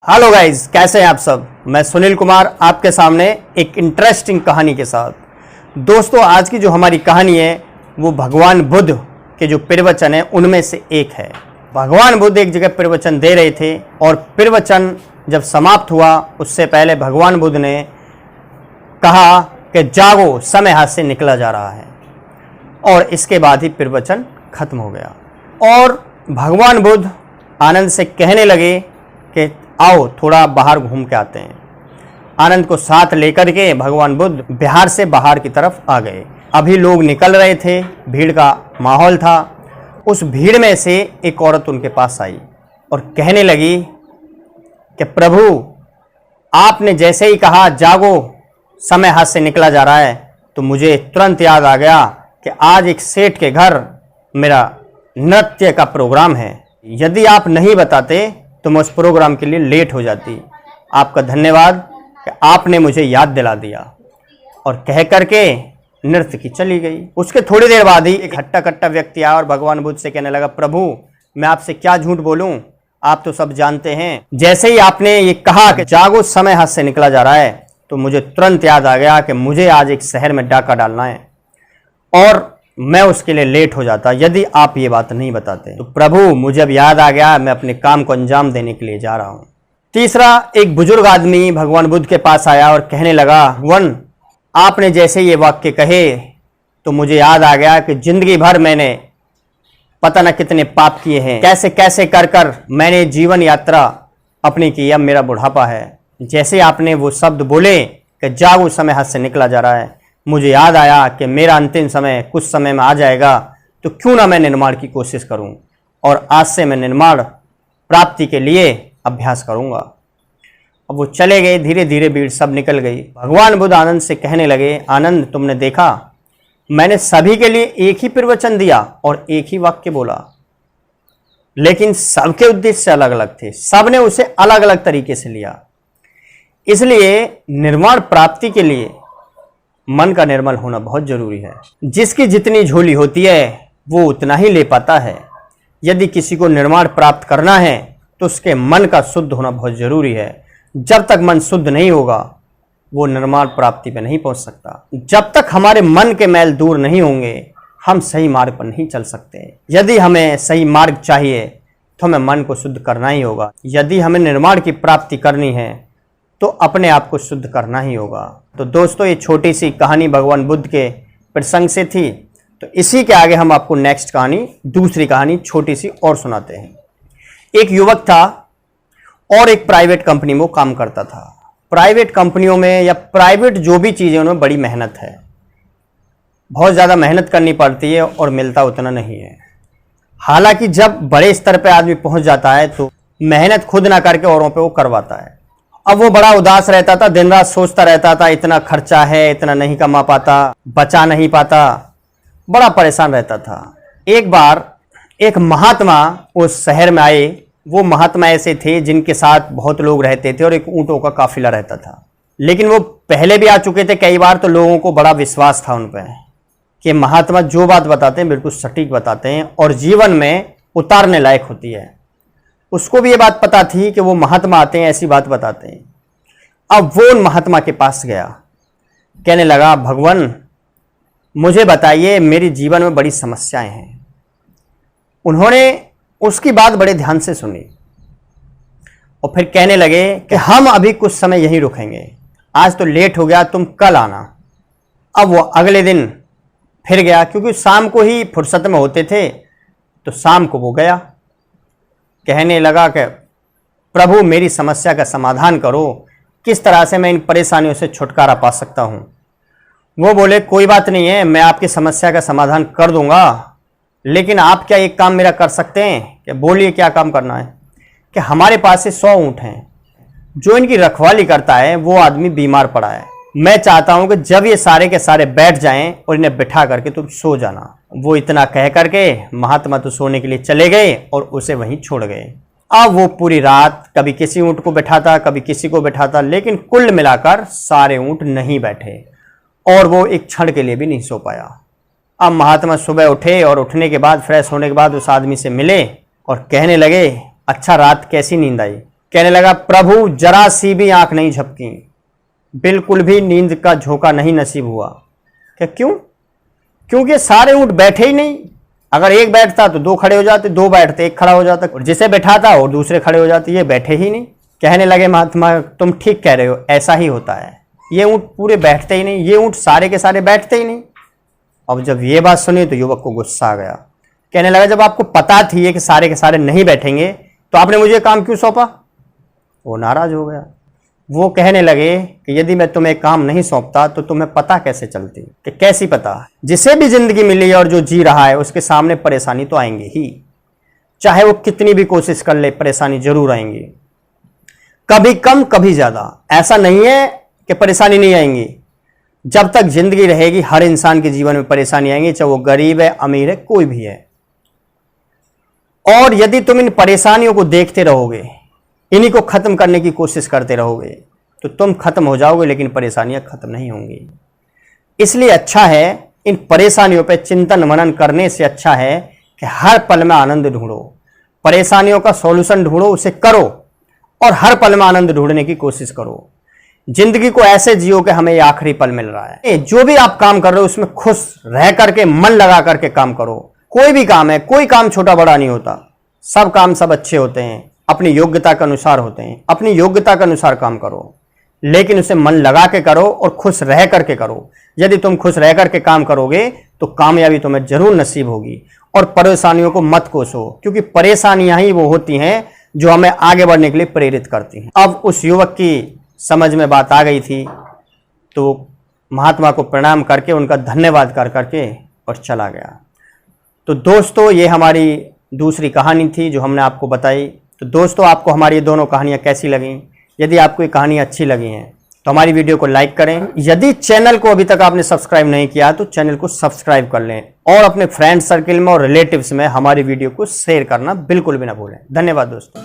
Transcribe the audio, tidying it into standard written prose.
Hello guys, कैसे हैं आप सब। मैं सुनील कुमार आपके सामने एक इंटरेस्टिंग कहानी के साथ। दोस्तों, आज की जो हमारी कहानी है वो भगवान बुद्ध के जो प्रवचन है उनमें से एक है। भगवान बुद्ध एक जगह प्रवचन दे रहे थे और प्रवचन जब समाप्त हुआ उससे पहले भगवान बुद्ध ने कहा कि जागो, समय हाथ से निकला जा रहा है। और इसके बाद ही प्रवचन खत्म हो गया और भगवान बुद्ध आनंद से कहने लगे कि आओ थोड़ा बाहर घूम के आते हैं। आनंद को साथ लेकर के भगवान बुद्ध बिहार से बाहर की तरफ आ गए। अभी लोग निकल रहे थे, भीड़ का माहौल था। उस भीड़ में से एक औरत उनके पास आई और कहने लगी कि प्रभु, आपने जैसे ही कहा जागो, समय हाथ से निकला जा रहा है, तो मुझे तुरंत याद आ गया कि आज एक सेठ के घर मेरा नृत्य का प्रोग्राम है। यदि आप नहीं बताते तो मैं उस प्रोग्राम के लिए लेट हो जाती। आपका धन्यवाद कि आपने मुझे याद दिला दिया। और कह करके नृत्य की चली गई। उसके थोड़ी देर बाद ही एक हट्टा कट्टा व्यक्ति आया और भगवान बुद्ध से कहने लगा, प्रभु मैं आपसे क्या झूठ बोलूं, आप तो सब जानते हैं। जैसे ही आपने ये कहा कि जागो, समय हाथ से निकला जा रहा है, तो मुझे तुरंत याद आ गया कि मुझे आज एक शहर में डाका डालना है और मैं उसके लिए लेट हो जाता यदि आप ये बात नहीं बताते। तो प्रभु, मुझे अब याद आ गया, मैं अपने काम को अंजाम देने के लिए जा रहा हूँ। तीसरा, एक बुजुर्ग आदमी भगवान बुद्ध के पास आया और कहने लगा, भगवान आपने जैसे ये वाक्य कहे तो मुझे याद आ गया कि जिंदगी भर मैंने पता न कितने पाप किए हैं, कैसे कैसे कर कर मैंने जीवन यात्रा अपनी की, अब मेरा बुढ़ापा है। जैसे आपने वो शब्द बोले कि जागो, समय हाथ से निकला जा रहा है, मुझे याद आया कि मेरा अंतिम समय कुछ समय में आ जाएगा, तो क्यों ना मैं निर्माण की कोशिश करूं और आज से मैं निर्माण प्राप्ति के लिए अभ्यास करूंगा। अब वो चले गए, धीरे धीरे भीड़ सब निकल गई। भगवान बुद्ध आनंद से कहने लगे, आनंद तुमने देखा, मैंने सभी के लिए एक ही प्रवचन दिया और एक ही वाक्य बोला, लेकिन सबके उद्देश्य अलग अलग थे, सबने उसे अलग अलग तरीके से लिया। इसलिए निर्माण प्राप्ति के लिए मन का निर्मल होना बहुत जरूरी है। जिसकी जितनी झोली होती है वो उतना ही ले पाता है। यदि किसी को निर्माण प्राप्त करना है तो उसके मन का शुद्ध होना बहुत जरूरी है। जब तक मन शुद्ध नहीं होगा वो निर्माण प्राप्ति पे नहीं पहुंच सकता। जब तक हमारे मन के मैल दूर नहीं होंगे हम सही मार्ग पर नहीं चल सकते। यदि हमें सही मार्ग चाहिए तो हमें मन को शुद्ध करना ही होगा। यदि हमें निर्माण की प्राप्ति करनी है तो अपने आप को शुद्ध करना ही होगा। तो दोस्तों, ये छोटी सी कहानी भगवान बुद्ध के प्रसंग से थी। तो इसी के आगे हम आपको नेक्स्ट कहानी, दूसरी कहानी छोटी सी और सुनाते हैं। एक युवक था और एक प्राइवेट कंपनी में वो काम करता था। प्राइवेट कंपनियों में या प्राइवेट जो भी चीज़ें उनमें बड़ी मेहनत है, बहुत ज़्यादा मेहनत करनी पड़ती है और मिलता उतना नहीं है। हालांकि जब बड़े स्तर पर आदमी पहुंच जाता है तो मेहनत खुद ना करके औरों पे वो करवाता है। अब वो बड़ा उदास रहता था, दिन रात सोचता रहता था, इतना खर्चा है, इतना नहीं कमा पाता, बचा नहीं पाता, बड़ा परेशान रहता था। एक बार एक महात्मा उस शहर में आए। वो महात्मा ऐसे थे जिनके साथ बहुत लोग रहते थे और एक ऊंटों का काफिला रहता था। लेकिन वो पहले भी आ चुके थे कई बार, तो लोगों को बड़ा विश्वास था उन पर कि महात्मा जो बात बताते हैं बिल्कुल सटीक बताते हैं और जीवन में उतारने लायक होती है। उसको भी ये बात पता थी कि वो महात्मा आते हैं, ऐसी बात बताते हैं। अब वो उन महात्मा के पास गया, कहने लगा, भगवान मुझे बताइए, मेरे जीवन में बड़ी समस्याएं हैं। उन्होंने उसकी बात बड़े ध्यान से सुनी और फिर कहने लगे कि हम अभी कुछ समय यहीं रुकेंगे, आज तो लेट हो गया, तुम कल आना। अब वो अगले दिन फिर गया, क्योंकि शाम को ही फुर्सत में होते थे, तो शाम को वो गया। कहने लगा कि प्रभु मेरी समस्या का समाधान करो, किस तरह से मैं इन परेशानियों से छुटकारा पा सकता हूँ। वो बोले, कोई बात नहीं है, मैं आपकी समस्या का समाधान कर दूंगा, लेकिन आप क्या एक काम मेरा कर सकते हैं? कि बोलिए क्या काम करना है? कि हमारे पास से 100 ऊँट हैं, जो इनकी रखवाली करता है वो आदमी बीमार पड़ा है। मैं चाहता हूँ कि जब ये सारे के सारे बैठ जाएं और इन्हें बिठा करके तुम सो जाना। वो इतना कह करके महात्मा तो सोने के लिए चले गए और उसे वहीं छोड़ गए। अब वो पूरी रात कभी किसी ऊँट को बिठाता, कभी किसी को बिठाता, लेकिन कुल मिलाकर सारे ऊँट नहीं बैठे और वो एक क्षण के लिए भी नहीं सो पाया। अब महात्मा सुबह उठे और उठने के बाद फ्रेश होने के बाद उस आदमी से मिले और कहने लगे, अच्छा रात कैसी नींद आई? कहने लगा, प्रभु जरा सी भी आंख नहीं झपकी, बिल्कुल भी नींद का झोंका नहीं नसीब हुआ। क्या क्यों? क्योंकि सारे ऊँट बैठे ही नहीं। अगर एक बैठता तो दो खड़े हो जाते, दो बैठते एक खड़ा हो जाता, और जिसे बैठाता और दूसरे खड़े हो जाते, ये बैठे ही नहीं। कहने लगे, महात्मा तुम ठीक कह रहे हो, ऐसा ही होता है, ये ऊँट पूरे बैठते ही नहीं, ये ऊँट सारे के सारे बैठते ही नहीं। अब जब ये बात सुनी तो युवक को गुस्सा आ गया। कहने लगा, जब आपको पता थी कि सारे के सारे नहीं बैठेंगे तो आपने मुझे काम क्यों सौंपा? वो नाराज हो गया। वो कहने लगे कि यदि मैं तुम्हें काम नहीं सौंपता तो तुम्हें पता कैसे चलती? कि कैसी पता? जिसे भी जिंदगी मिली और जो जी रहा है उसके सामने परेशानी तो आएंगे ही, चाहे वो कितनी भी कोशिश कर ले, परेशानी जरूर आएंगी, कभी कम कभी ज्यादा। ऐसा नहीं है कि परेशानी नहीं आएंगी। जब तक जिंदगी रहेगी हर इंसान के जीवन में परेशानी आएंगी, चाहे वो गरीब है, अमीर है, कोई भी है। और यदि तुम इन परेशानियों को देखते रहोगे, इन्हीं को खत्म करने की कोशिश करते रहोगे, तो तुम खत्म हो जाओगे, लेकिन परेशानियां खत्म नहीं होंगी। इसलिए अच्छा है, इन परेशानियों पर चिंतन मनन करने से अच्छा है कि हर पल में आनंद ढूंढो, परेशानियों का सॉल्यूशन ढूंढो, उसे करो और हर पल में आनंद ढूंढने की कोशिश करो। जिंदगी को ऐसे जियो कि हमें ये आखिरी पल मिल रहा है। जो भी आप काम कर रहे हो उसमें खुश रह करके, मन लगा करके काम करो। कोई भी काम है, कोई काम छोटा बड़ा नहीं होता, सब काम सब अच्छे होते हैं, अपनी योग्यता के अनुसार होते हैं। अपनी योग्यता के अनुसार काम करो, लेकिन उसे मन लगा के करो और खुश रह करके करो। यदि तुम खुश रह करके काम करोगे तो कामयाबी तुम्हें जरूर नसीब होगी। और परेशानियों को मत कोसो, क्योंकि परेशानियां ही वो होती हैं जो हमें आगे बढ़ने के लिए प्रेरित करती हैं। अब उस युवक की समझ में बात आ गई थी, तो महात्मा को प्रणाम करके उनका धन्यवाद कर करके और चला गया। तो दोस्तों, ये हमारी दूसरी कहानी थी जो हमने आपको बताई। तो दोस्तों, आपको हमारी ये दोनों कहानियाँ कैसी लगीं? यदि आपको ये कहानी अच्छी लगी हैं तो हमारी वीडियो को लाइक करें। यदि चैनल को अभी तक आपने सब्सक्राइब नहीं किया तो चैनल को सब्सक्राइब कर लें, और अपने फ्रेंड सर्किल में और रिलेटिव्स में हमारी वीडियो को शेयर करना बिल्कुल भी ना भूलें। धन्यवाद दोस्तों।